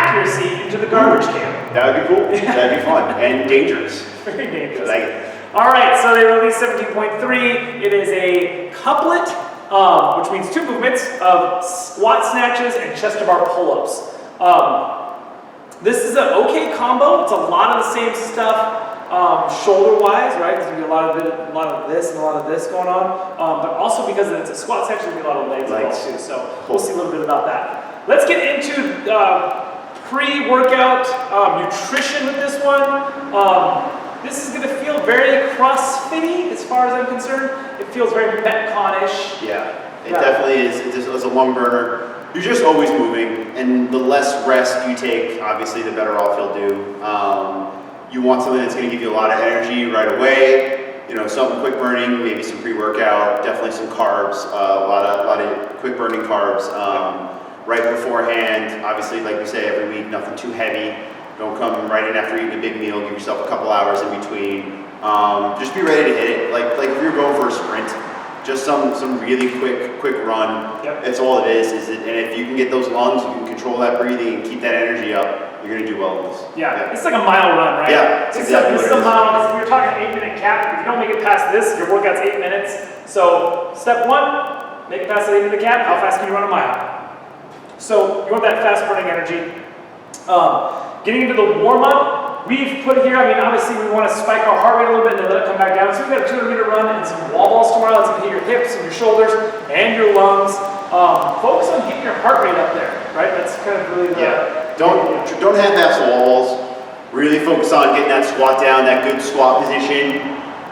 accuracy into the garbage can. That would be cool. That'd be fun and dangerous. Very dangerous. Like it. All right, so they released 17.3. It is a couplet, which means 2 movements of squat snatches and chest to bar pull-ups. This is an okay combo. It's a lot of the same stuff. Shoulder-wise, right? There's gonna be a lot of this and a lot of this going on, but also because it's a squat section, there's gonna be a lot of legs involved too. So we'll see a little bit about that. Let's get into pre-workout nutrition with this one. This is gonna feel very CrossFit-y as far as I'm concerned. It feels very Metcon-ish. Yeah, it definitely is. It's a lung burner. You're just always moving, and the less rest you take, obviously, the better off you'll do. You want something that's going to give you a lot of energy right away. You know, something quick burning, maybe some pre-workout, definitely some carbs, a lot of quick burning carbs. Right beforehand, obviously, like we say every week, nothing too heavy. Don't come right in after eating a big meal. Give yourself a couple hours in between. Just be ready to hit it. Like if you're going for a sprint, just some really quick run. Yep. That's all it is. And if you can get those lungs, you can control that breathing and keep that energy up, you're gonna do well with this. Yeah, it's like a mile run, right? Yeah, this exactly. This is a mile. If you're talking 8-minute cap, if you don't make it past this, your workout's 8 minutes. So step 1, make it past the 8-minute cap. How fast can you run a mile? So you want that fast burning energy. Getting into the warm up, we've put here, I mean, obviously we want to spike our heart rate a little bit and then let it come back down. So we've got a 200-meter run and some wall balls tomorrow. That's going to hit your hips and your shoulders and your lungs. Focus on getting your heart rate up there, right? That's kind of really the... Don't have that wall balls. Really focus on getting that squat down, that good squat position,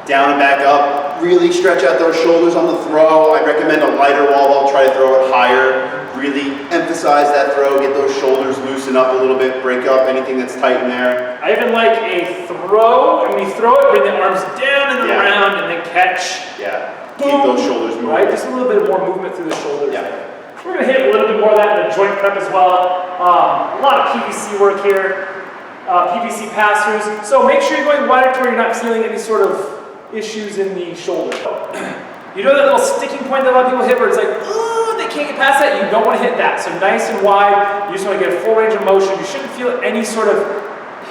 down and back up. Really stretch out those shoulders on the throw. I recommend a lighter wall ball. Try to throw it higher. Really emphasize that throw. Get those shoulders loosen up a little bit. Break up anything that's tight in there. I even like a throw. And when you throw it, bring the arms down and around, and then catch. Yeah. Boom. Keep those shoulders moving. Right. Just a little bit more movement through the shoulders. Yeah. We're going to hit a little bit more of that in the joint prep as well. A lot of PVC work here, PVC pass-throughs. So make sure you're going wider to where you're not feeling any sort of issues in the shoulder. You know that little sticking point that a lot of people hit where it's like, oh, they can't get past that? You don't want to hit that. So nice and wide. You just want to get a full range of motion. You shouldn't feel any sort of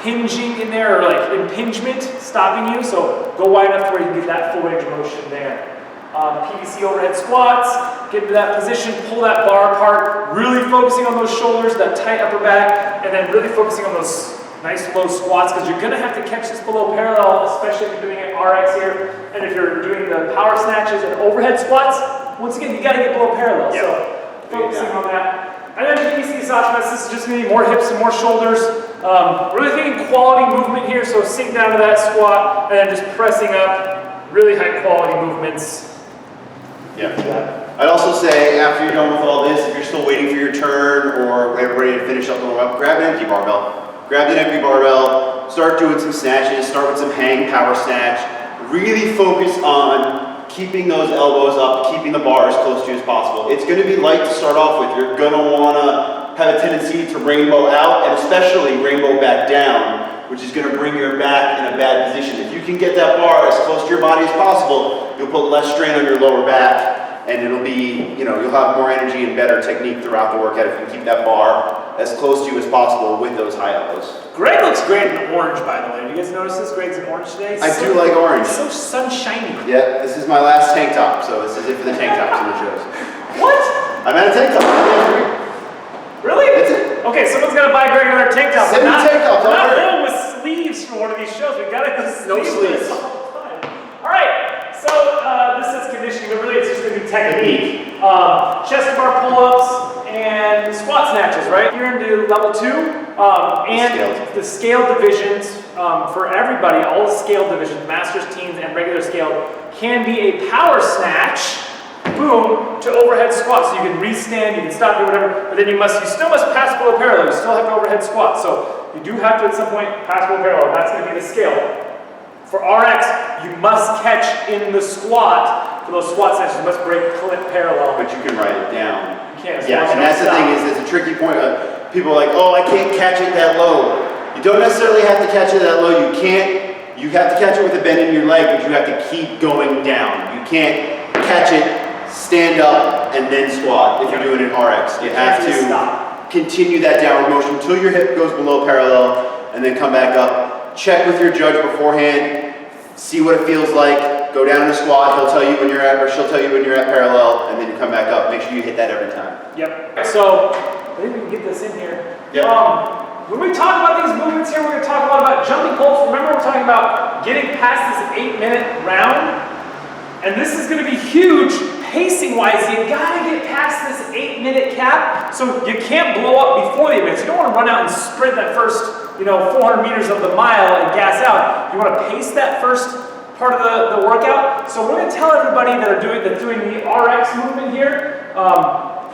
hinging in there or like impingement stopping you. So go wide enough to where you can get that full range of motion there. PVC overhead squats, get into that position, pull that bar apart, really focusing on those shoulders, that tight upper back, and then really focusing on those nice low squats because you're going to have to catch this below parallel, especially if you're doing it RX here. And if you're doing the power snatches and overhead squats, once again, you got to get below parallel. Yep. So focusing on that. And then PVC Sashanas, this is just going to be more hips and more shoulders. Really thinking quality movement here, so sink down to that squat and then just pressing up, really high quality movements. Yeah. I'd also say after you're done with all this, if you're still waiting for your turn or ready to finish up the warm-up, grab an empty barbell. Grab an empty barbell, start doing some snatches, start with some hang power snatch. Really focus on keeping those elbows up, keeping the bar as close to you as possible. It's going to be light to start off with. You're going to want to have a tendency to rainbow out and especially rainbow back down, which is going to bring your back in a bad position. If you can get that bar as close to your body as possible, you'll put less strain on your lower back and it'll be, you'll have more energy and better technique throughout the workout if you keep that bar as close to you as possible with those high elbows. Greg looks great in orange, by the way. Do you guys notice this? Greg's in orange today. I do like orange. So sunshiny. Yeah, this is my last tank top, so this is it for the tank tops in the shows. What? I'm at a tank top. Really? That's it. Okay, someone's got to buy Greg another tank top. Send me tank tops. Not one with sleeves for one of these shows. We got to go sleeves. No sleeves. All right, so this is conditioning, but really it's just going to be technique. Chest to bar pull-ups and squat snatches, right? You're into level 2, and the scale divisions for everybody, all the scale divisions, masters, teens, and regular scale, can be a power snatch, boom, to overhead squat. So you can restand, you can stop, do whatever, but then you still must pass below parallel. You still have to overhead squat. So you do have to at some point pass below parallel. That's going to be the scale. For RX, you must catch in the squat. For those squat snatches, you must break parallel. But you can write it down. You can't. Yeah, and that's the thing is, it's a tricky point. People are like, oh, I can't catch it that low. You don't necessarily have to catch it that low. You can't. You have to catch it with a bend in your leg, but you have to keep going down. You can't catch it, stand up, and then squat if you're doing an RX. You have to continue that downward motion until your hip goes below parallel, and then come back up. Check with your judge beforehand, see what it feels like. Go down in a squat, he'll tell you when you're at, or she'll tell you when you're at parallel, and then you come back up. Make sure you hit that every time. Yep. So, I think we can get this in here. Yep. When we talk about these movements here, we're going to talk a lot about jumping pulse. Remember, we're talking about getting past this 8-minute round. And this is going to be huge pacing-wise. You got to get past this 8-minute cap. So you can't blow up before the 8 minutes. You don't want to run out and sprint that first, 400 meters of the mile and gas out. You want to pace that first part of the workout. So we're going to tell everybody that's doing the RX movement here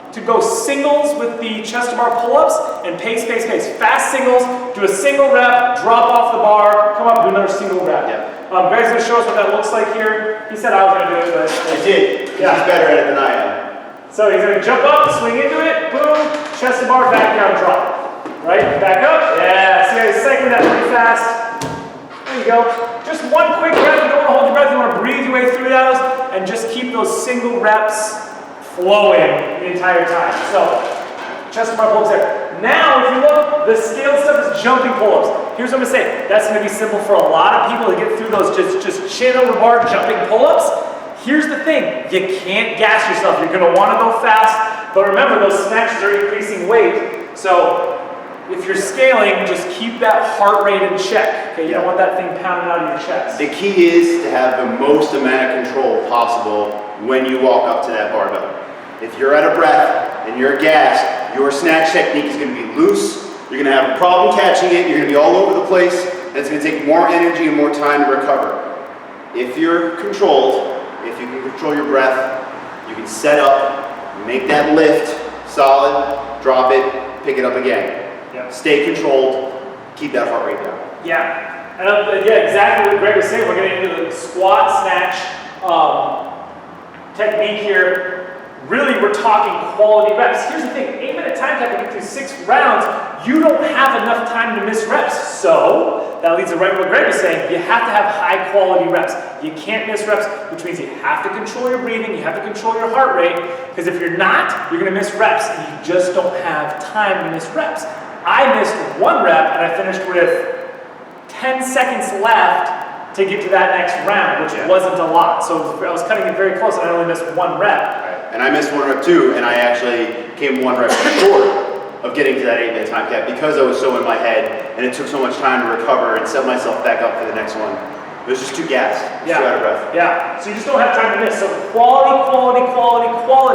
to go singles with the chest to bar pull-ups and pace. Fast singles, do a single rep, drop off the bar, come up, do another single rep. Yeah. Greg's going to show us what that looks like here. He said I was going to do it, but I did. Yeah. He's better at it than I am. So he's going to jump up, swing into it, boom, chest to bar, back down, drop. Right, back up, yeah, so he's cycling that pretty fast. There you go. Just one quick breath, you don't want to hold your breath, you want to breathe your way through those, and just keep those single reps flowing the entire time. So, chest to bar pull-ups there. Now, if you look, the scaled stuff is jumping pull-ups. Here's what I'm going to say, that's going to be simple for a lot of people to get through those just chin over bar jumping pull-ups. Here's the thing, you can't gas yourself. You're going to want to go fast, but remember those snatches are increasing weight. So if you're scaling, just keep that heart rate in check. Okay, you don't want that thing pounding out of your chest. The key is to have the most amount of control possible when you walk up to that barbell. If you're out of breath and you're gassed, your snatch technique is going to be loose. You're going to have a problem catching it. You're going to be all over the place, and it's going to take more energy and more time to recover. If you're controlled, if you can control your breath, you can set up, make that lift solid, drop it, pick it up again. Yep. Stay controlled, keep that heart rate down. Yeah, and exactly what Greg was saying. We're getting into the squat snatch technique here. Really, we're talking quality reps. Here's the thing, 8-minute time cap to get through 6 rounds, you don't have enough time to miss reps. So, that leads to right what Greg was saying, you have to have high quality reps. You can't miss reps, which means you have to control your breathing, you have to control your heart rate, because if you're not, you're gonna miss reps, and you just don't have time to miss reps. I missed 1 rep, and I finished with 10 seconds left to get to that next round, which wasn't a lot. So I was cutting it very close, and I only missed 1 rep. And I missed 1 rep too, and I actually came 1 rep short of getting to that 8-minute time cap because I was so in my head, and it took so much time to recover and set myself back up for the next one. It was just too gassed, too out of breath. Yeah, so you just don't have time to miss. So quality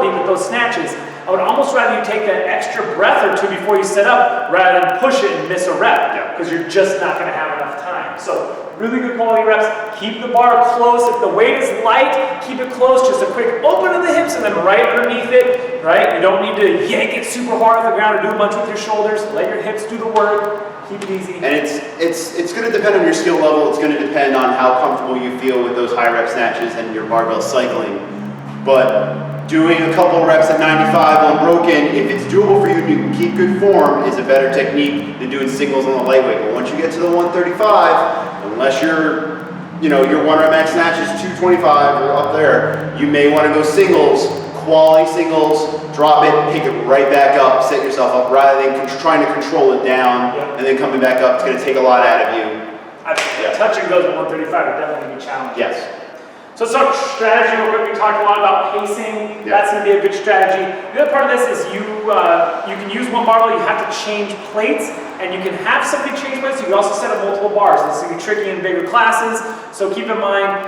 with those snatches. I would almost rather you take that extra breath or 2 before you set up rather than push it and miss a rep, because you're just not going to have enough time. So really good quality reps. Keep the bar close. If the weight is light, keep it close. Just a quick open of the hips and then right underneath it, right? You don't need to yank it super hard off the ground or do a bunch with your shoulders. Let your hips do the work. Keep it easy. And it's going to depend on your skill level. It's going to depend on how comfortable you feel with those high rep snatches and your barbell cycling. But doing a couple reps at 95 unbroken, if it's doable for you and you can keep good form, is a better technique than doing singles on the lightweight. But once you get to the 135, unless your 1 rep max snatch is 225 or up there, you may want to go singles, quality singles, drop it, pick it right back up, set yourself up rather than trying to control it down and then coming back up. It's going to take a lot out of you. Touch and goes at 135 would definitely be challenging. Yes. So strategy, real quick, we talked a lot about pacing. That's going to be a good strategy. The other part of this is you can use 1 barbell, you have to change plates, and you can have somebody change plates. You can also set up multiple bars. This is going to be tricky in bigger classes, so keep in mind,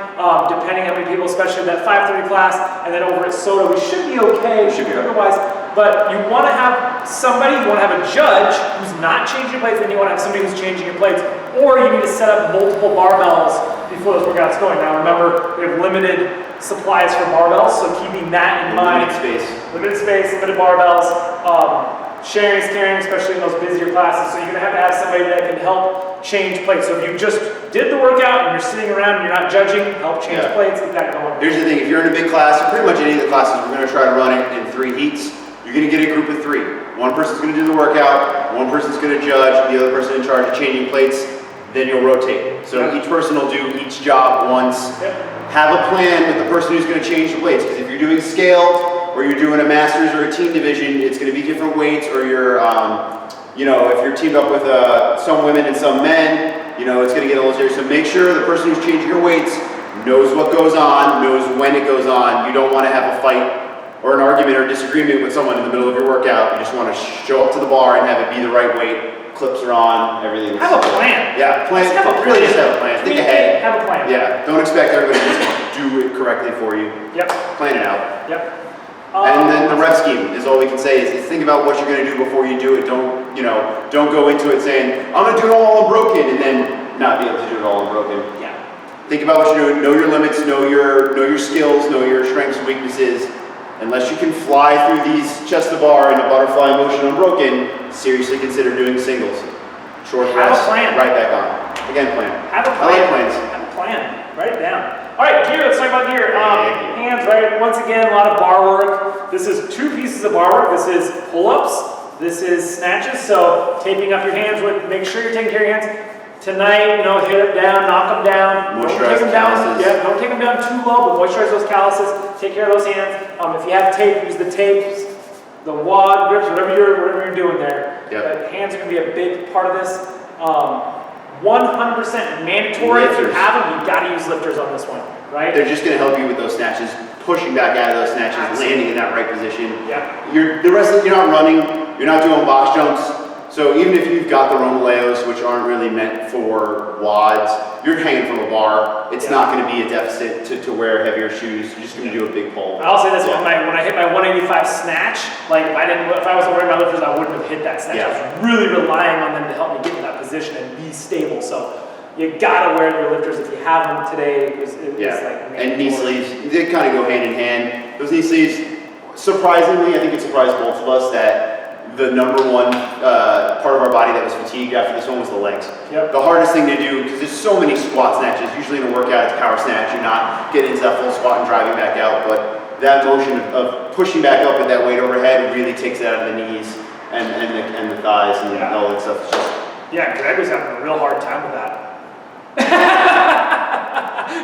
depending on how many people, especially that 530 class, and then over at SOTA, we should be okay, otherwise. But you want to have somebody, you want to have a judge who's not changing your plates, then you want to have somebody who's changing your plates, or you need to set up multiple barbells before those workouts going. Now remember, we have limited supplies for barbells, so keeping that in mind. Limited space, limited barbells. Sharing is caring, especially in those busier classes, so you're going to have somebody that can help change plates. So if you just did the workout and you're sitting around and you're not judging, help change plates, get that going. Here's the thing, if you're in a big class, pretty much any of the classes, we're going to try to run it in 3 heats. You're going to get a group of 3. One person's going to do the workout, one person's going to judge, the other person in charge of changing plates, then you'll rotate. So each person will do each job once. Have a plan with the person who's going to change the plates, because if you're doing scaled, or you're doing a masters or a team division, it's going to be different weights, or you're, you know, if you're teamed up with some women and some men, you know, it's going to get a little serious. So make sure the person who's changing your weights knows what goes on, knows when it goes on. You don't want to have a fight or an argument or disagreement with someone in the middle of your workout. You just want to show up to the bar and have it be the right weight. Clips are on, everything. Have a plan. Yeah, plan. Just have a Really plan. just have a plan. Think ahead. Have a plan. Yeah, don't expect everybody to just do it correctly for you. Yep. Plan it out. Yep. And then the rep scheme is all we can say is think about what you're going to do before you do it. Don't, you know, don't go into it saying, I'm going to do it all unbroken, and then not be able to do it all unbroken. Yeah. Think about what you're doing. Know your limits. Know your skills. Know your strengths and weaknesses. Unless you can fly through these chest to bar in a butterfly motion unbroken, seriously consider doing singles. Short rest. Have a plan. Right back on. Again, plan. Have a plan. I like plans. Have a plan. Write it down. All right, gear. Let's talk about gear. Yeah, Hands, right? Once again, a lot of bar work. This is 2 pieces of bar work. This is pull-ups. This is snatches. So taping up your hands with. Make sure you're taking care of your hands. Tonight, you know, hit them down, knock them down. Don't take them down. Calluses. Yeah, don't take them down too low, but moisturize those calluses. Take care of those hands. If you have tape, use the tapes, the wad grips, whatever you're doing there. Yep. But hands are going to be a big part of this. 100% mandatory. If you have them, you got to use lifters on this one, right? They're just going to help you with those snatches, pushing back out of those snatches, Absolutely. landing in that right position. Yeah. You're not running, you're not doing box jumps. So even if you've got the Romaleos, which aren't really meant for wads, you're hanging from a bar. It's not going to be a deficit to wear heavier shoes. You're just going to do a big pull. I'll say this: when I hit my 185 snatch, like if I wasn't wearing my lifters, I wouldn't have hit that snatch. Yeah. I was really relying on them to help me get in that position and be stable. So you gotta wear your lifters if you have them today. It's like and knee sleeves, they kind of go hand in hand. Those knee sleeves, surprisingly, I think it surprised both of us that the number one part of our body that was fatigued after this one was the legs. Yep. The hardest thing to do, because there's so many squat snatches, usually in a workout it's power snatch, you're not getting into that full squat and driving back out, but that motion of pushing back up with that weight overhead really takes it out of the knees and the thighs and all that stuff. It's just, yeah, Greg was having a real hard time with that.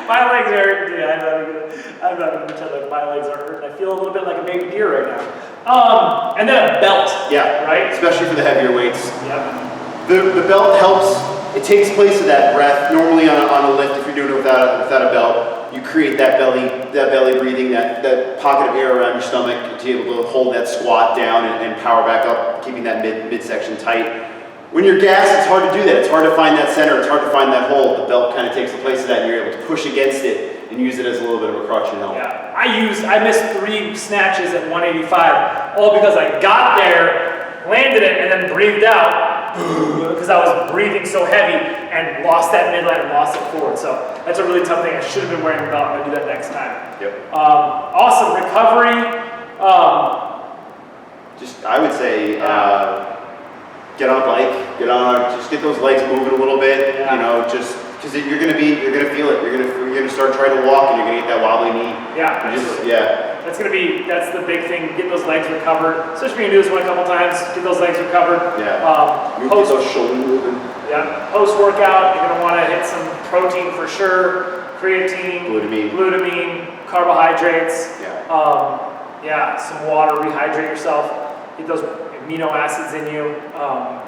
My legs are hurting. Yeah, I'm not going to pretend like my legs are hurting. I feel a little bit like a baby deer right now. And then a belt. yeah, Right? especially for the heavier weights. Yep. The belt helps, it takes place of that breath. Normally on a lift, if you're doing it without a belt, you create that belly breathing, that pocket of air around your stomach to be able to hold that squat down and power back up, keeping that midsection tight. When you're gassed, it's hard to do that. It's hard to find that center. It's hard to find that hold. The belt kind of takes the place of that, and you're able to push against it and use it as a little bit of a crutch and help. Yeah. I missed 3 snatches at 185, all because I got there, landed it, and then breathed out because I was breathing so heavy and lost that midline and lost it forward. So that's a really tough thing. I should have been wearing a belt. I'm gonna do that next time. Yep. Awesome recovery. I would say, get on a bike, just get those legs moving a little bit, Yeah. you know, just because you're gonna feel it. You're gonna start trying to walk and you're gonna get that wobbly knee. Yeah, Yeah. That's the big thing. Get those legs recovered. Especially when you do this one a couple times. Get those legs recovered. Yeah. Get those shoulders moving. Yeah. Post workout, you're gonna want to hit some protein for sure. Creatine, glutamine, carbohydrates. Yeah. Some water. Rehydrate yourself. Get those amino acids in you.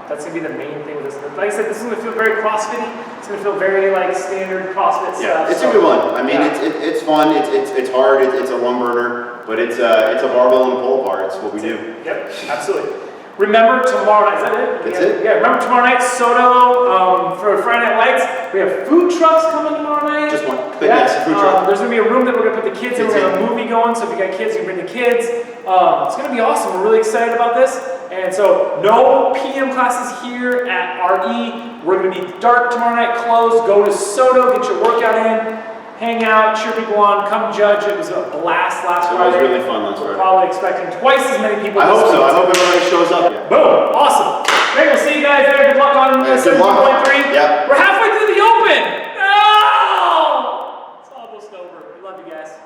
That's gonna be the main thing with this. Like I said, this is gonna feel very CrossFit-y. It's gonna feel very like standard CrossFit stuff. Yeah, it's a good one. I mean, it's fun. It's hard. It's a lung burner, but it's a barbell and a pull bar. It's what we do. Yep, absolutely. Remember tomorrow night. Is that it? That's it. Yeah. Remember tomorrow night, Soto for Friday Night Lights. We have food trucks coming tomorrow night. Just one. Yes, food truck. There's gonna be a room that we're gonna put the kids in. We're gonna have a movie going. So if you got kids, you can bring the kids. It's gonna be awesome. We're really excited about this. And so no PM classes here at RE. We're going to be dark tomorrow night, closed. Go to Soto, get your workout in, hang out, cheer people on, come judge. It was a blast last Friday. It was really fun last Friday. We're probably expecting twice as many people. I hope so. I hope everybody shows up. Yeah. Boom. Awesome. Great. We'll see you guys there. Good luck on Good luck. 17.3. Yep. We're halfway through the open. No! It's almost over. We love you guys.